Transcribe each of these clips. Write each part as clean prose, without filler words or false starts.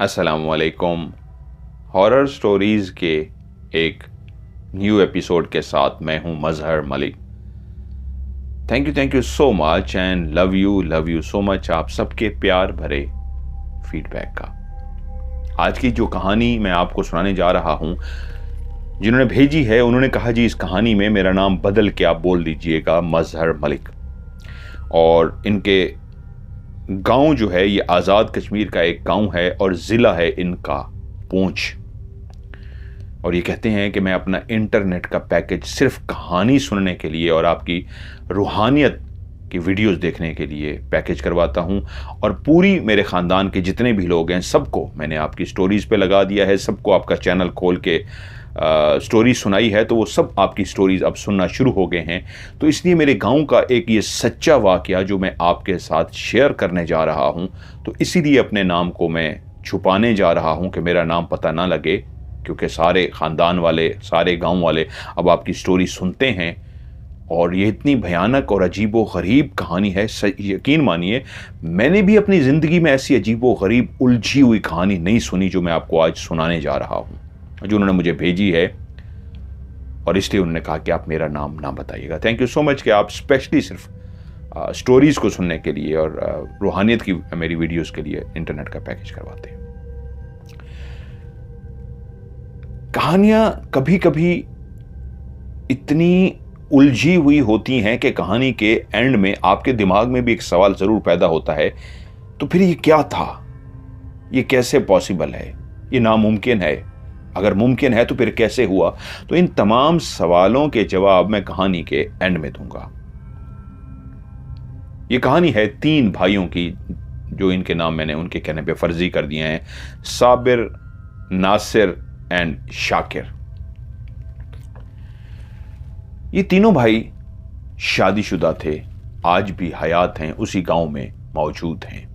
अस्सलामुअलैकुम। Horror stories के एक न्यू एपिसोड के साथ मैं हूं Mazhar Malik. Thank you so much and love you so much आप सबके प्यार भरे फीडबैक का। आज की जो कहानी मैं आपको सुनाने जा रहा हूं, जिन्होंने भेजी है उन्होंने कहा जी इस कहानी में मेरा नाम बदल के आप बोल दीजिएगा मजहर मलिक। और इनके गांव जो है ये आज़ाद कश्मीर का एक गांव है और ज़िला है इनका पूंछ। और ये कहते हैं कि मैं अपना इंटरनेट का पैकेज सिर्फ कहानी सुनने के लिए और आपकी रूहानियत की वीडियोस देखने के लिए पैकेज करवाता हूं। और पूरी मेरे ख़ानदान के जितने भी लोग हैं सबको मैंने आपकी स्टोरीज़ पे लगा दिया है, सबको आपका चैनल खोल के स्टोरी सुनाई है, तो वो सब आपकी स्टोरीज़ अब सुनना शुरू हो गए हैं। तो इसलिए मेरे गांव का एक ये सच्चा वाक़या जो मैं आपके साथ शेयर करने जा रहा हूं, तो इसीलिए अपने नाम को मैं छुपाने जा रहा हूं कि मेरा नाम पता ना लगे, क्योंकि सारे ख़ानदान वाले, सारे गांव वाले अब आपकी स्टोरी सुनते हैं। और ये इतनी भयानक और अजीब व गरीब कहानी है, यकीन मानिए मैंने भी अपनी ज़िंदगी में ऐसी अजीब व गरीब उलझी हुई कहानी नहीं सुनी जो मैं आपको आज सुनाने जा रहा हूँ, जो उन्होंने मुझे भेजी है। और इसलिए उन्होंने कहा कि आप मेरा नाम ना बताइएगा। थैंक यू सो मच कि आप स्पेशली सिर्फ स्टोरीज़ को सुनने के लिए और रूहानियत की मेरी वीडियोस के लिए इंटरनेट का पैकेज करवाते हैं। कहानियां कभी कभी इतनी उलझी हुई होती हैं कि कहानी के एंड में आपके दिमाग में भी एक सवाल ज़रूर पैदा होता है, तो फिर ये क्या था, ये कैसे पॉसिबल है, ये नामुमकिन है, अगर मुमकिन है तो फिर कैसे हुआ। तो इन तमाम सवालों के जवाब मैं कहानी के एंड में दूंगा। ये कहानी है 3 भाइयों की, जो इनके नाम मैंने उनके कहने पे फर्जी कर दिए हैं, साबिर, नासिर एंड शाकिर। ये तीनों भाई शादीशुदा थे, आज भी हयात हैं, उसी गांव में मौजूद हैं।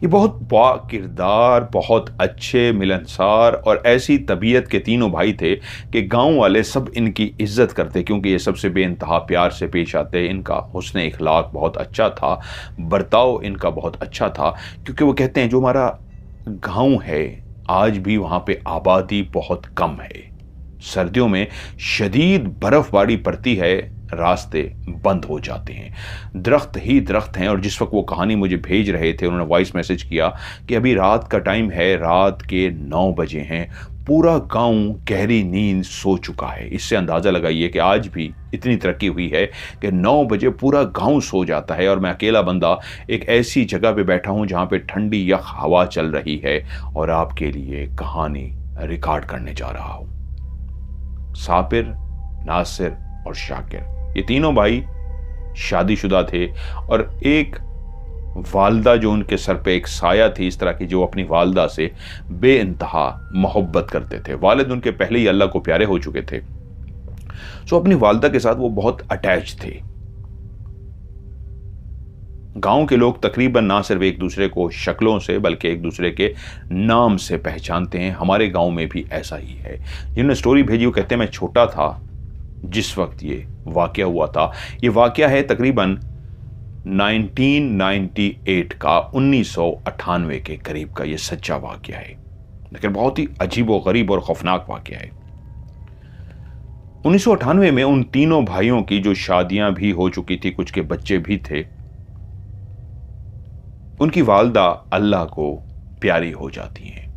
ये बहुत बाकिरदार, बहुत अच्छे, मिलनसार और ऐसी तबीयत के तीनों भाई थे कि गांव वाले सब इनकी इज्जत करते, क्योंकि ये सबसे बेइंतहा प्यार से पेश आते। इनका हुस्न इखलाक बहुत अच्छा था, बर्ताव इनका बहुत अच्छा था, क्योंकि वो कहते हैं जो हमारा गांव है आज भी वहाँ पे आबादी बहुत कम है। सर्दियों में शदीद बर्फबारी पड़ती है, रास्ते बंद हो जाते हैं, दरख्त ही दरख्त हैं। और जिस वक्त वो कहानी मुझे भेज रहे थे उन्होंने वॉइस मैसेज किया कि अभी रात का टाइम है, रात के 9 बजे हैं, पूरा गांव गहरी नींद सो चुका है। इससे अंदाज़ा लगाइए कि आज भी इतनी तरक्की हुई है कि 9 बजे पूरा गांव सो जाता है और मैं अकेला बंदा एक ऐसी जगह पे बैठा हूं जहां पे ठंडी यख हवा चल रही है और आपके लिए कहानी रिकॉर्ड करने जा रहा हूं। साबिर, नासिर और शाकिर, ये तीनों भाई शादीशुदा थे और एक वालदा जो उनके सर पे एक साया थी इस तरह की, जो अपनी वालदा से बेइंतहा मोहब्बत करते थे। वालिद उनके पहले ही अल्लाह को प्यारे हो चुके थे, सो अपनी वालदा के साथ वो बहुत अटैच थे। गांव के लोग तकरीबन ना सिर्फ एक दूसरे को शक्लों से बल्कि एक दूसरे के नाम से पहचानते हैं। हमारे गांव में भी ऐसा ही है। जिन्होंने स्टोरी भेजी वो कहते हैं मैं छोटा था जिस वक्त ये वाकया हुआ था। ये वाकया है तकरीबन 1998 का, 1998 के करीब का ये सच्चा वाकया है, लेकिन बहुत ही अजीब व गरीब और खौफनाक वाकया है। 1998 में उन तीनों भाइयों की जो शादियां भी हो चुकी थी, कुछ के बच्चे भी थे, उनकी वालदा अल्लाह को प्यारी हो जाती हैं।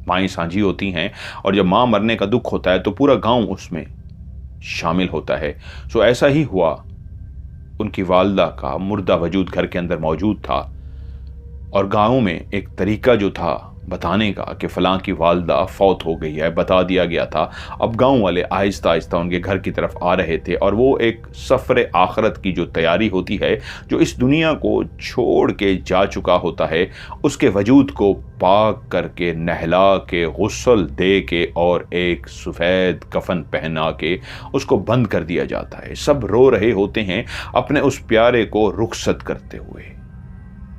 माएँ साझी होती हैं और जब माँ मरने का दुख होता है तो पूरा गांव उसमें शामिल होता है। सो ऐसा ही हुआ, उनकी वालदा का मुर्दा वजूद घर के अंदर मौजूद था और गांव में एक तरीका जो था बताने का कि फलां की वालदा फौत हो गई है, बता दिया गया था। अब गांव वाले आहिस्ता आहिस्ता उनके घर की तरफ आ रहे थे और वो एक सफ़र आखरत की जो तैयारी होती है, जो इस दुनिया को छोड़ के जा चुका होता है, उसके वजूद को पाक करके, नहला के, गुस्ल दे के और एक सफ़ेद कफन पहना के उसको बंद कर दिया जाता है। सब रो रहे होते हैं अपने उस प्यारे को रुखसत करते हुए।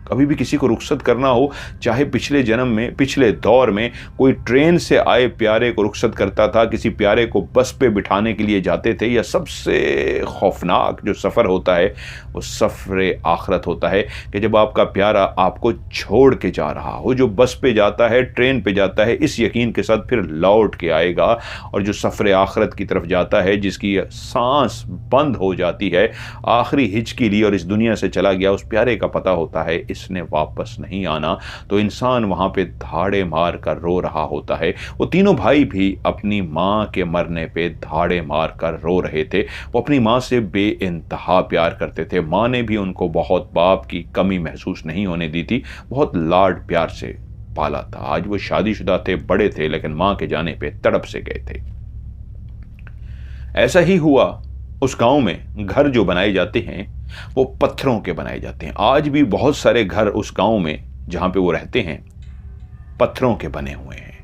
कभी भी किसी को रुखसत करना हो, चाहे पिछले जन्म में, पिछले दौर में कोई ट्रेन से आए प्यारे को रुखसत करता था, किसी प्यारे को बस पे बिठाने के लिए जाते थे, या सबसे खौफनाक जो सफ़र होता है वो सफ़र आखरत होता है कि जब आपका प्यारा आपको छोड़ के जा रहा हो, जो बस पे जाता है, ट्रेन पे जाता है, इस यकीन के साथ फिर लौट के आएगा, और जो सफ़र आखरत की तरफ जाता है, जिसकी सांस बंद हो जाती है, आखिरी हिचकी ली और इस दुनिया से चला गया, उस प्यारे का पता होता है इसने वापस नहीं आना, तो इंसान वहां पे धाड़े मार कर रो रहा होता है। वो तीनों भाई भी अपनी माँ के मरने पे धाड़े मार कर रो रहे थे। वो अपनी माँ से बेइंतहा प्यार करते थे, माँ ने भी उनको बहुत बाप की कमी महसूस नहीं होने दी थी, बहुत लाड प्यार से पाला था। आज वो शादीशुदा थे, बड़े थे, लेकिन माँ के जाने पे तड़प से गए थे। ऐसा ही हुआ उस गांव में। घर जो बनाए जाते हैं वो पत्थरों के बनाए जाते हैं। आज भी बहुत सारे घर उस गांव में जहां पे वो रहते हैं पत्थरों के बने हुए हैं,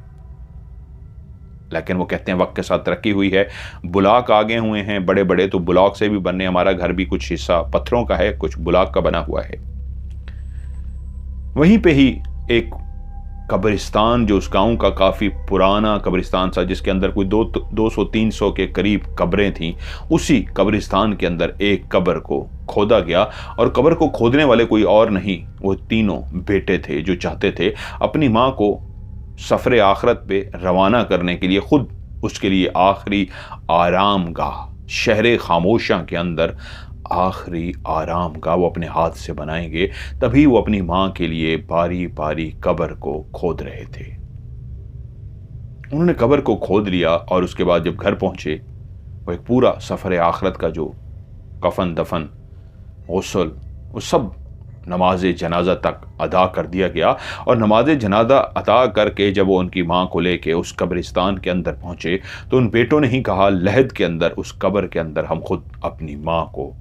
लेकिन वो कहते हैं वक्त के साथ तरक्की हुई है, बुलाक आगे हुए हैं बड़े बड़े, तो बुलाक से भी बनने, हमारा घर भी कुछ हिस्सा पत्थरों का है, कुछ बुलाक का बना हुआ है। वहीं पे ही एक कब्रिस्तान, जो उस गांव का काफ़ी पुराना कब्रिस्तान था, जिसके अंदर कोई 200-300 के करीब कब्रें थीं, उसी कब्रिस्तान के अंदर एक कब्र को खोदा गया। और कब्र को खोदने वाले कोई और नहीं, वो तीनों बेटे थे जो चाहते थे अपनी माँ को सफ़र आखरत पे रवाना करने के लिए, खुद उसके लिए आखिरी आराम गाह शहर खामोशा के अंदर आखिरी आराम का वो अपने हाथ से बनाएंगे। तभी वो अपनी माँ के लिए बारी बारी कब्र को खोद रहे थे। उन्होंने कब्र को खोद लिया और उसके बाद जब घर पहुंचे, वो एक पूरा सफ़र आखरत का जो कफन दफन गुस्ल वो सब नमाज जनाजा तक अदा कर दिया गया। और नमाज जनाजा अदा करके जब वो उनकी माँ को लेके उस कब्रिस्तान के अंदर पहुंचे, तो उन बेटों ने ही कहा, लहद के अंदर, उस कब्र के अंदर हम खुद अपनी माँ को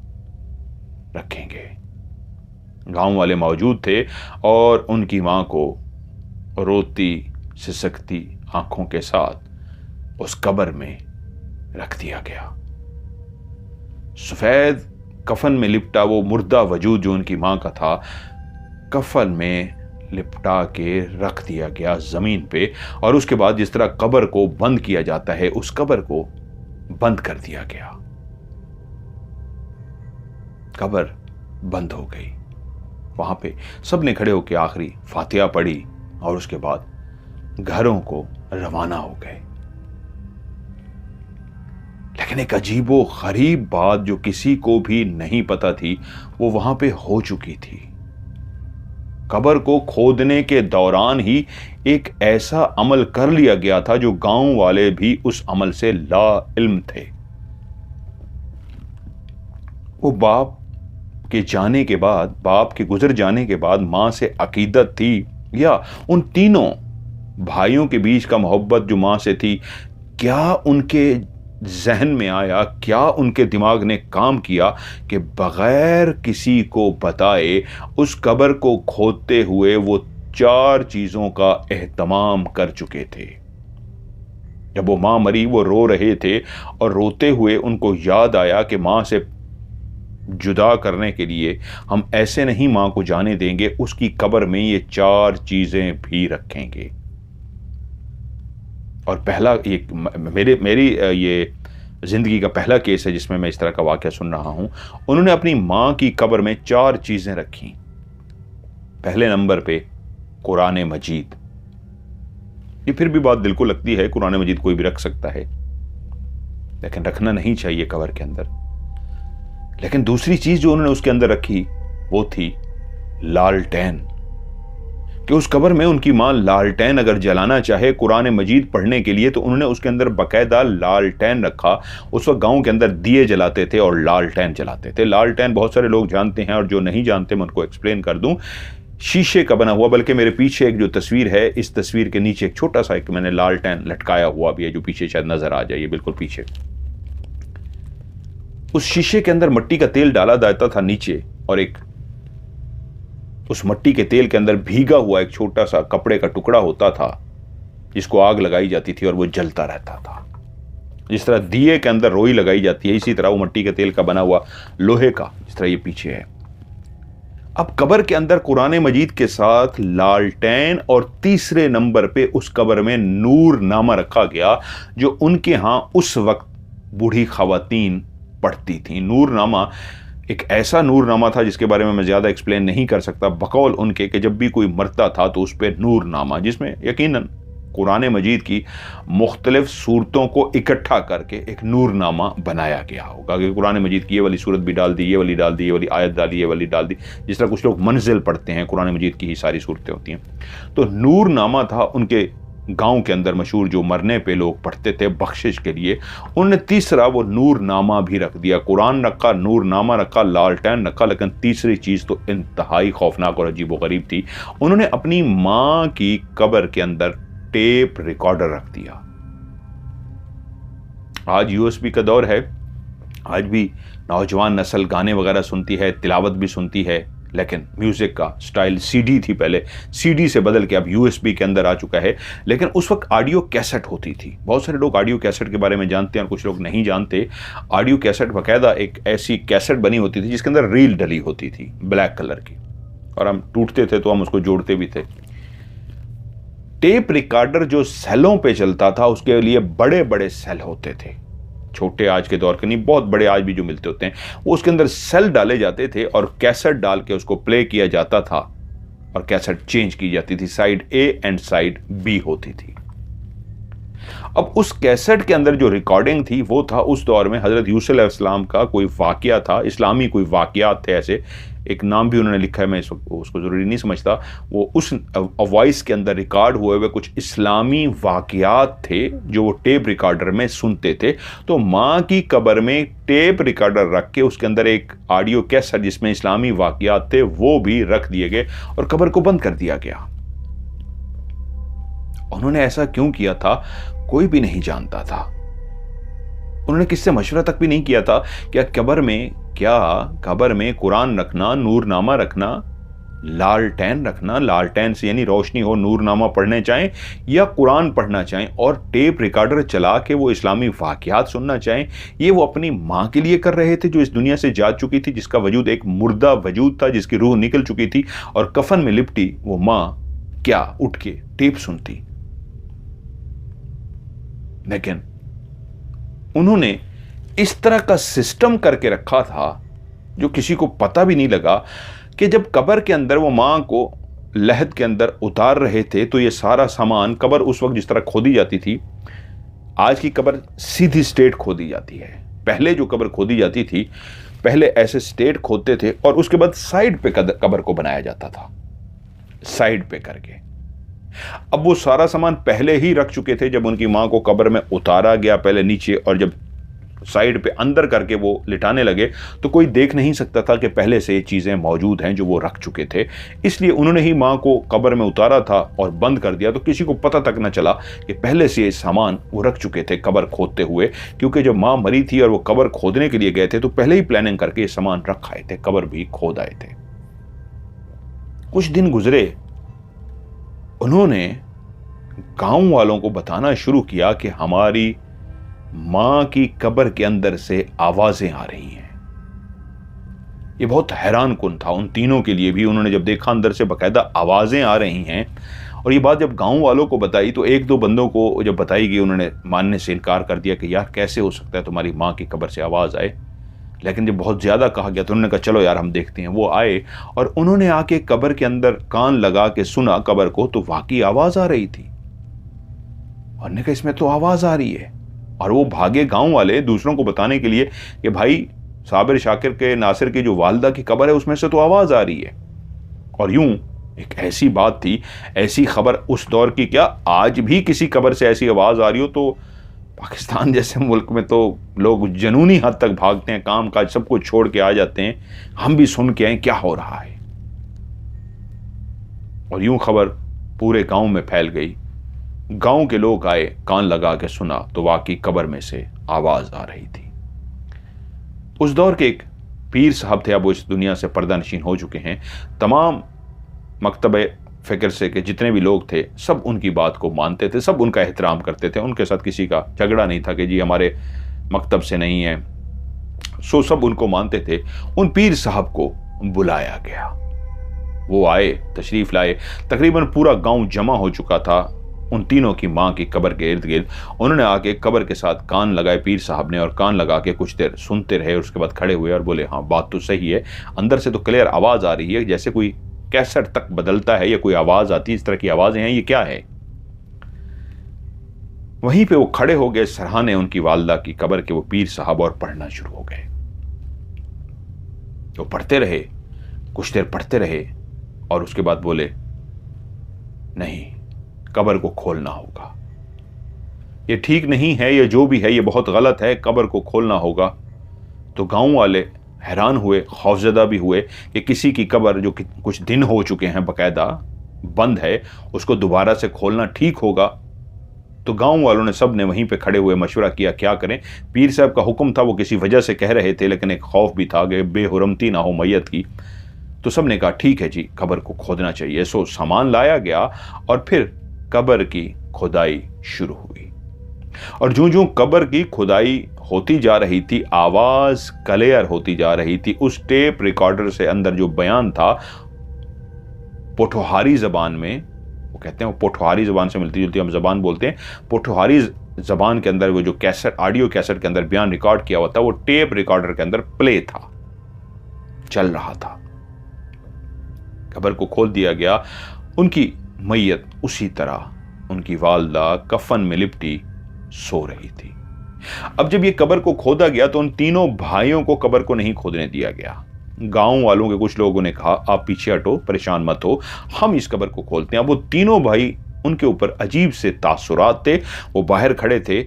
रखेंगे। गांव वाले मौजूद थे और उनकी मां को रोती सिसकती आंखों के साथ उस कब्र में रख दिया गया। सफेद कफन में लिपटा वो मुर्दा वजूद जो उनकी मां का था, कफन में लिपटा के रख दिया गया जमीन पे। और उसके बाद जिस तरह कब्र को बंद किया जाता है, उस कब्र को बंद कर दिया गया। कब्र बंद हो गई। वहां पे सबने खड़े होकर आखिरी फातिहा पढ़ी और उसके बाद घरों को रवाना हो गए। लेकिन एक अजीबो गरीब बात जो किसी को भी नहीं पता थी, वो वहां पे हो चुकी थी। कब्र को खोदने के दौरान ही एक ऐसा अमल कर लिया गया था जो गांव वाले भी उस अमल से ला इल्म थे। वो बाप के जाने के बाद, बाप के गुजर जाने के बाद मां से अकीदत थी, या उन तीनों भाइयों के बीच का मोहब्बत जो मां से थी, क्या उनके जहन में आया, क्या उनके दिमाग ने काम किया कि बगैर किसी को बताए उस कब्र को खोदते हुए वो 4 चीजों का एहतमाम कर चुके थे। जब वो मां मरी, वो रो रहे थे और रोते हुए उनको याद आया कि मां से जुदा करने के लिए हम ऐसे नहीं मां को जाने देंगे, उसकी कब्र में ये 4 चीजें भी रखेंगे। और पहला ये मेरी ये जिंदगी का पहला केस है जिसमें मैं इस तरह का वाकया सुन रहा हूं। उन्होंने अपनी मां की कब्र में 4 चीजें रखी। पहले नंबर पे कुरान मजीद। ये फिर भी बात दिल को लगती है, कुरान मजीद कोई भी रख सकता है, लेकिन रखना नहीं चाहिए कब्र के अंदर। लेकिन दूसरी चीज जो उन्होंने उसके अंदर रखी वो थी लालटेन, कि उस कब्र में उनकी मां लालटेन अगर जलाना चाहे कुरान मजीद पढ़ने के लिए, तो उन्होंने उसके अंदर बाकायदा लालटेन रखा। उस वक्त गांव के अंदर दिए जलाते थे और लालटेन जलाते थे। लालटेन बहुत सारे लोग जानते हैं, और जो नहीं जानते मैं उनको एक्सप्लेन कर दूं। शीशे का बना हुआ, बल्कि मेरे पीछे एक जो तस्वीर है, इस तस्वीर के नीचे एक छोटा सा एक मैंने लालटेन लटकाया हुआ भी है, जो पीछे शायद नजर आ जाए, बिल्कुल पीछे। उस शीशे के अंदर मिट्टी का तेल डाला जाता था नीचे, और एक उस मिट्टी के तेल के अंदर भीगा हुआ एक छोटा सा कपड़े का टुकड़ा होता था, जिसको आग लगाई जाती थी और वो जलता रहता था। जिस तरह दिए के अंदर रोई लगाई जाती है, इसी तरह वो मिट्टी के तेल का बना हुआ लोहे का, जिस तरह ये पीछे है। अब कब्र के अंदर कुरान मजीद के साथ लालटेन और तीसरे नंबर पे उस कब्र में नूरनामा रखा गया, जो उनके यहाँ उस वक्त बूढ़ी खवातीन पढ़ती थी। नूरनामा एक ऐसा नूरनामा था जिसके बारे में मैं ज़्यादा एक्सप्लेन नहीं कर सकता, बकौल उनके कि जब भी कोई मरता था तो उस पर नूरनामा, जिसमें यकीनन कुरान मजीद की मुख्तलिफ सूरतों को इकट्ठा करके एक नूरनामा बनाया गया होगा कि कुरान मजीद की ये वाली सूरत भी डाल दी, ये वाली डाल दी, ये वाली आयत डाली, ये वाली डाल दी। जिस तरह कुछ लोग मंजिल पढ़ते हैं, कुरान मजीद की ही सारी सूरतें होती हैं। तो नूरनामा था उनके गांव के अंदर मशहूर, जो मरने पे लोग पढ़ते थे बख्शिश के लिए। उन्होंने तीसरा वो नूरनामा भी रख दिया। कुरान रखा, नूरनामा रखा, लालटेन रखा, लेकिन तीसरी चीज़ तो इंतहाई खौफनाक और अजीब व गरीब थी। उन्होंने अपनी माँ की कब्र के अंदर टेप रिकॉर्डर रख दिया। आज यूएसबी का दौर है, आज भी नौजवान नस्ल गाने वगैरह सुनती है, तिलावत भी सुनती है, लेकिन म्यूजिक का स्टाइल सीडी थी पहले, सीडी से बदल के अब यूएसबी के अंदर आ चुका है। लेकिन उस वक्त ऑडियो कैसेट होती थी। बहुत सारे लोग ऑडियो कैसेट के बारे में जानते हैं और कुछ लोग नहीं जानते। ऑडियो कैसेट बाकायदा एक ऐसी कैसेट बनी होती थी जिसके अंदर रील डली होती थी ब्लैक कलर की, और हम टूटते थे तो हम उसको जोड़ते भी थे। टेप रिकॉर्डर जो सेलों पे चलता था उसके लिए बड़े बड़े सेल होते थे, छोटे आज के दौर के नहीं, बहुत बड़े आज भी जो मिलते होते हैं, वो उसके अंदर सेल डाले जाते थे और कैसेट डाल के उसको प्ले किया जाता था और कैसेट चेंज की जाती थी, side A and side B होती थी। अब उस कैसेट के अंदर जो रिकॉर्डिंग थी वो था उस दौर में हजरत यूसुफ अलैहिस्सलाम का कोई वाकया था, इस्लामी कोई वाकयात थे। ऐसे एक नाम भी उन्होंने लिखा है, मैं उसको ज़रूरी नहीं समझता। वो उस वॉइस के अंदर रिकॉर्ड हुए हुए कुछ इस्लामी वाकयात थे जो वो टेप रिकॉर्डर में सुनते थे। तो माँ की कब्र में टेप रिकॉर्डर रख के उसके अंदर एक ऑडियो कैसेट जिसमें इस्लामी वाकयात थे वो भी रख दिए गए और कब्र को बंद कर दिया गया। उन्होंने ऐसा क्यों किया था कोई भी नहीं जानता था। उन्होंने किससे मशवरा तक भी नहीं किया था कि कब्र में कुरान रखना, नूरनामा रखना, लालटेन रखना, लालटेन से यानी रोशनी हो, नूरनामा पढ़ने चाहें या कुरान पढ़ना चाहें, और टेप रिकॉर्डर चला के वो इस्लामी वाकयात सुनना चाहें। ये वो अपनी माँ के लिए कर रहे थे जो इस दुनिया से जा चुकी थी, जिसका वजूद एक मुर्दा वजूद था, जिसकी रूह निकल चुकी थी, और कफन में लिपटी वो माँ क्या उठ के टेप सुनती। लेकिन उन्होंने इस तरह का सिस्टम करके रखा था जो किसी को पता भी नहीं लगा कि जब कब्र के अंदर वो माँ को लहद के अंदर उतार रहे थे तो ये सारा सामान, कब्र उस वक्त जिस तरह खोदी जाती थी, आज की कब्र सीधी स्ट्रेट खोदी जाती है। पहले जो कब्र खोदी जाती थी, पहले ऐसे स्ट्रेट खोदते थे और उसके बाद साइड पे कब्र को बनाया जाता था, साइड पे करके। अब वो सारा सामान पहले ही रख चुके थे। जब उनकी माँ को कब्र में उतारा गया पहले नीचे, और जब साइड पे अंदर करके वो लिटाने लगे तो कोई देख नहीं सकता था कि पहले से ये चीज़ें मौजूद हैं जो वो रख चुके थे। इसलिए उन्होंने ही माँ को कब्र में उतारा था और बंद कर दिया, तो किसी को पता तक न चला कि पहले से ये सामान वो रख चुके थे कब्र खोदते हुए। क्योंकि जब माँ मरी थी और वो कब्र खोदने के लिए गए थे तो पहले ही प्लानिंग करके ये सामान रख आए थे, कब्र भी खोद आए थे। कुछ दिन गुजरे, उन्होंने गांव वालों को बताना शुरू किया कि हमारी मां की कब्र के अंदर से आवाजें आ रही हैं। ये बहुत हैरान कुन था उन तीनों के लिए भी। उन्होंने जब देखा अंदर से बाकायदा आवाजें आ रही हैं, और ये बात जब गांव वालों को बताई तो एक दो बंदों को जब बताई गई उन्होंने मानने से इनकार कर दिया कि यार कैसे हो सकता है तुम्हारी मां की कब्र से आवाज आए। लेकिन जब बहुत ज़्यादा कहा गया तो उन्होंने कहा चलो यार हम देखते हैं। वो आए और उन्होंने आके कब्र के अंदर कान लगा के सुना कब्र को, तो वाकई आवाज़ आ रही थी। और ने कहा इसमें तो आवाज़ आ रही है। और वो भागे गांव वाले दूसरों को बताने के लिए कि भाई साबिर शाकिर के नासिर की जो वालदा की कब्र है उसमें से तो आवाज़ आ रही है। और यूं एक ऐसी बात थी, ऐसी खबर उस दौर की, क्या आज भी किसी कब्र से ऐसी आवाज़ आ रही हो तो पाकिस्तान जैसे मुल्क में तो लोग जनूनी हद तक भागते हैं, काम काज सब कुछ छोड़ के आ जाते हैं, हम भी सुन के आए क्या हो रहा है। और यूं खबर पूरे गांव में फैल गई। गांव के लोग आए, कान लगा के सुना तो वाकई कब्र में से आवाज आ रही थी। उस दौर के एक पीर साहब थे, अब वो इस दुनिया से पर्दा नशीन हो चुके हैं। तमाम मकतबे फ़िक्र से के जितने भी लोग थे सब उनकी बात को मानते थे, सब उनका एहतराम करते थे। उनके साथ किसी का झगड़ा नहीं था कि जी हमारे मकतब से नहीं है, सब उनको मानते थे। उन पीर साहब को बुलाया गया वो आए, तशरीफ लाए। तकरीबन पूरा गांव जमा हो चुका था उन तीनों की मां की कब्र के इर्द गिर्द। उन्होंने आके कब्र के साथ कान लगाए पीर साहब ने, और कान लगा के कुछ देर सुनते रहे। उसके बाद खड़े हुए और बोले, हाँ बात तो सही है, अंदर से तो क्लियर आवाज आ रही है, जैसे कोई कैसेट तक बदलता है या कोई आवाज आती है, इस तरह की आवाजें हैं, ये क्या है। वहीं पे वो खड़े हो गए सरहाने उनकी वालदा की कब्र के वो पीर साहब, और पढ़ना शुरू हो गए। वो पढ़ते रहे, कुछ देर पढ़ते रहे, और उसके बाद बोले, नहीं, कब्र को खोलना होगा, ये ठीक नहीं है, ये जो भी है ये बहुत गलत है, कब्र को खोलना होगा। तो गांव वाले हैरान हुए, खौफजदा भी हुए कि किसी की कब्र जो कुछ दिन हो चुके हैं बकायदा बंद है, उसको दोबारा से खोलना ठीक होगा। तो गांव वालों ने, सब ने वहीं पे खड़े हुए मशवरा किया क्या करें। पीर साहब का हुक्म था, वो किसी वजह से कह रहे थे, लेकिन एक खौफ भी था कि बेहुरमती ना हो मैयत की। तो सब ने कहा ठीक है जी, कब्र को खोदना चाहिए। सो सामान लाया गया और फिर कब्र की खुदाई शुरू हुई। और जो जो कब्र की खुदाई होती जा रही थी, आवाज क्लियर होती जा रही थी। उस टेप रिकॉर्डर से अंदर जो बयान था पोठोहारी जबान में, वो कहते हैं वो पोठोहारी जबान से मिलती जुलती हम जबान बोलते हैं, पोठोहारी जबान के अंदर वो जो कैसेट, ऑडियो कैसेट के अंदर बयान रिकॉर्ड किया हुआ था, वो टेप रिकॉर्डर के अंदर प्ले था, चल रहा था। कब्र को खोल दिया गया। उनकी मैयत उसी तरह, उनकी वालदा कफन में लिपटी सो रही थी। अब जब ये कब्र को खोदा गया तो उन तीनों भाइयों को कब्र को नहीं खोदने दिया गया। गांव वालों के कुछ लोगों ने कहा, आप पीछे हटो, परेशान मत हो, हम इस कब्र को खोलते हैं। अब वो तीनों भाई, उनके ऊपर अजीब से तासुरात थे। वो बाहर खड़े थे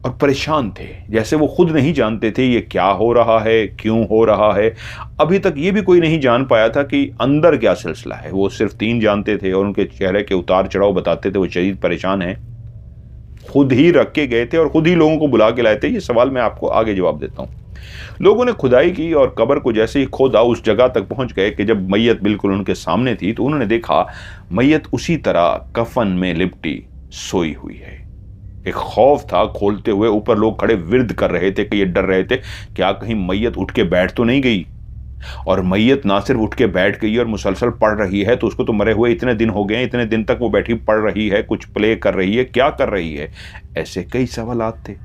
और परेशान थे, जैसे वो खुद नहीं जानते थे ये क्या हो रहा है, क्यों हो रहा है। अभी तक ये भी कोई नहीं जान पाया था कि अंदर क्या सिलसिला है। वो सिर्फ तीन जानते थे और उनके चेहरे के उतार चढ़ाव बताते थे वो शदीद परेशान हैं। खुद ही रख के गए थे और खुद ही लोगों को बुला के लाए थे। ये सवाल मैं आपको आगे जवाब देता हूं। लोगों ने खुदाई की और कब्र को जैसे ही खोदा, उस जगह तक पहुंच गए कि जब मैयत बिल्कुल उनके सामने थी, तो उन्होंने देखा मैयत उसी तरह कफन में लिपटी सोई हुई है। एक खौफ था खोलते हुए। ऊपर लोग खड़े विर्द कर रहे थे कि ये डर रहे थे क्या कहीं मैयत उठ के बैठ तो नहीं गई। और मैयत ना सिर्फ उठ के बैठ गई और मुसलसल पढ़ रही है, तो उसको तो मरे हुए इतने दिन हो गए, इतने दिन तक वो बैठी पढ़ रही है, कुछ प्ले कर रही है, क्या कर रही है। ऐसे कई सवालात थे।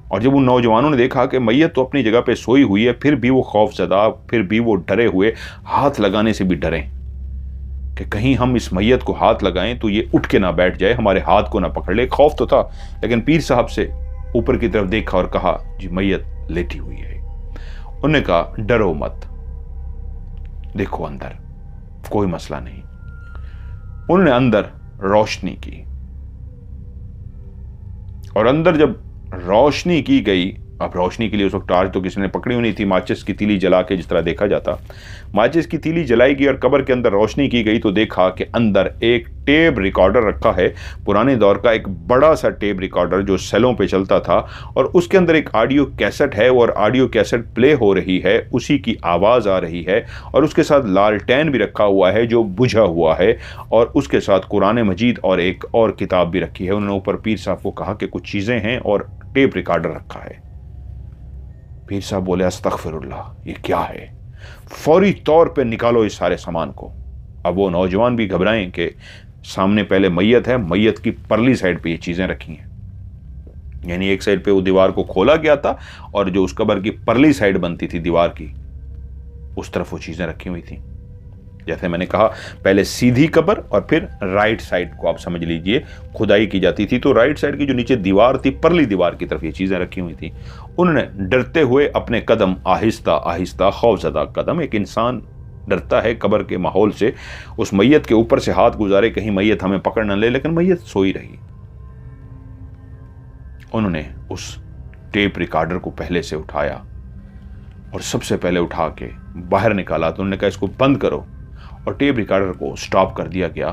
और जब उन नौजवानों ने देखा कि मैयत तो अपनी जगह पे सोई हुई है, फिर भी वो खौफजदा, फिर भी वो डरे हुए, हाथ लगाने से भी डरे कि कहीं हम इस मैयत को हाथ लगाएं तो ये उठ के ना बैठ जाए, हमारे हाथ को ना पकड़ ले। खौफ तो था, लेकिन पीर साहब से ऊपर की तरफ देखा और कहा, जी मैयत लेटी हुई है। उन्होंने कहा, डरो मत, देखो अंदर, कोई मसला नहीं। उन्होंने अंदर रोशनी की, और अंदर जब रोशनी की गई, अब रोशनी के लिए उस वक्त टार्च तो किसी ने पकड़ी हुई नहीं थी, माचिस की तीली जला के, जिस तरह देखा जाता, माचिस की तीली जलाई गई और कब्र के अंदर रोशनी की गई, तो देखा कि अंदर एक टेप रिकॉर्डर रखा है, पुराने दौर का एक बड़ा सा टेप रिकॉर्डर जो सेलों पे चलता था, और उसके अंदर एक ऑडियो कैसेट है, और ऑडियो कैसेट प्ले हो रही है, उसी की आवाज़ आ रही है, और उसके साथ लालटेन भी रखा हुआ है जो बुझा हुआ है, और उसके साथ कुरान मजीद और एक और किताब भी रखी है। उन्होंने ऊपर पीर साहब को कहा कि कुछ चीज़ें हैं और टेप रिकॉर्डर रखा है। पीर साहब बोले, अस्तगफिरुल्लाह, ये क्या है, फौरी तौर पे निकालो इस सारे सामान को। अब वो नौजवान भी घबराएं कि सामने पहले मैयत है, मैयत की परली साइड पे ये चीजें रखी हैं, यानी एक साइड पे वो दीवार को खोला गया था और जो उस कब्र की परली साइड बनती थी दीवार की, उस तरफ वो चीजें रखी हुई थी। जैसे मैंने कहा, पहले सीधी कब्र और फिर राइट साइड को आप समझ लीजिए खुदाई की जाती थी, तो राइट साइड की जो नीचे दीवार थी, परली दीवार की तरफ ये चीजें रखी हुई थी। उन्होंने डरते हुए अपने कदम आहिस्ता आहिस्ता, खौफजदा कदम, एक इंसान डरता है कब्र के माहौल से, उस मैयत के ऊपर से हाथ गुजारे कहीं मैयत हमें पकड़ न ले, लेकिन मैयत सोई रही। उन्होंने उस टेप रिकॉर्डर को पहले से उठाया और सबसे पहले उठा के बाहर निकाला। तो उन्होंने कहा, इसको बंद करो, और टेप रिकॉर्डर को स्टॉप कर दिया गया।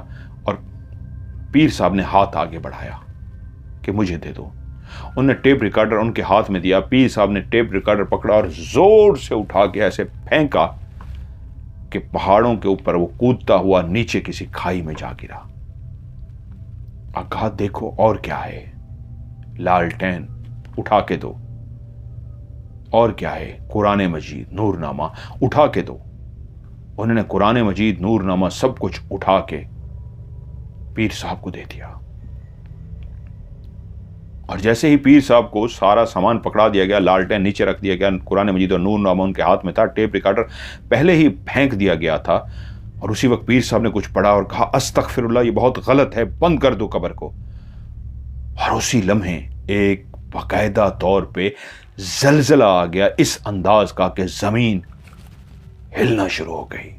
और पीर साहब ने हाथ आगे बढ़ाया कि मुझे दे दो। उन्होंने टेप रिकॉर्डर उनके हाथ में दिया। पीर साहब ने टेप रिकॉर्डर पकड़ा और जोर से उठा के ऐसे फेंका कि पहाड़ों के ऊपर वो कूदता हुआ नीचे किसी खाई में जा गिरा। कहा, देखो और क्या है, लालटेन उठा के दो, और क्या है, कुरान मजीद, नूरनामा उठा के दो। उन्होंने कुरान मजीद, नूरनामा सब कुछ उठा के पीर साहब को दे दिया। और जैसे ही पीर साहब को सारा सामान पकड़ा दिया गया, लालटेन नीचे रख दिया गया, कुरान मजीद और नूरनामा उनके हाथ में था, टेप रिकॉर्डर पहले ही फेंक दिया गया था, और उसी वक्त पीर साहब ने कुछ पढ़ा और कहा, अस्तगफिरुल्लाह, ये बहुत गलत है, बंद कर दो कब्र को। और उसी लम्हे एक बाकायदा तौर पे जलजला आ गया इस अंदाज का कि जमीन हिलना शुरू हो गई।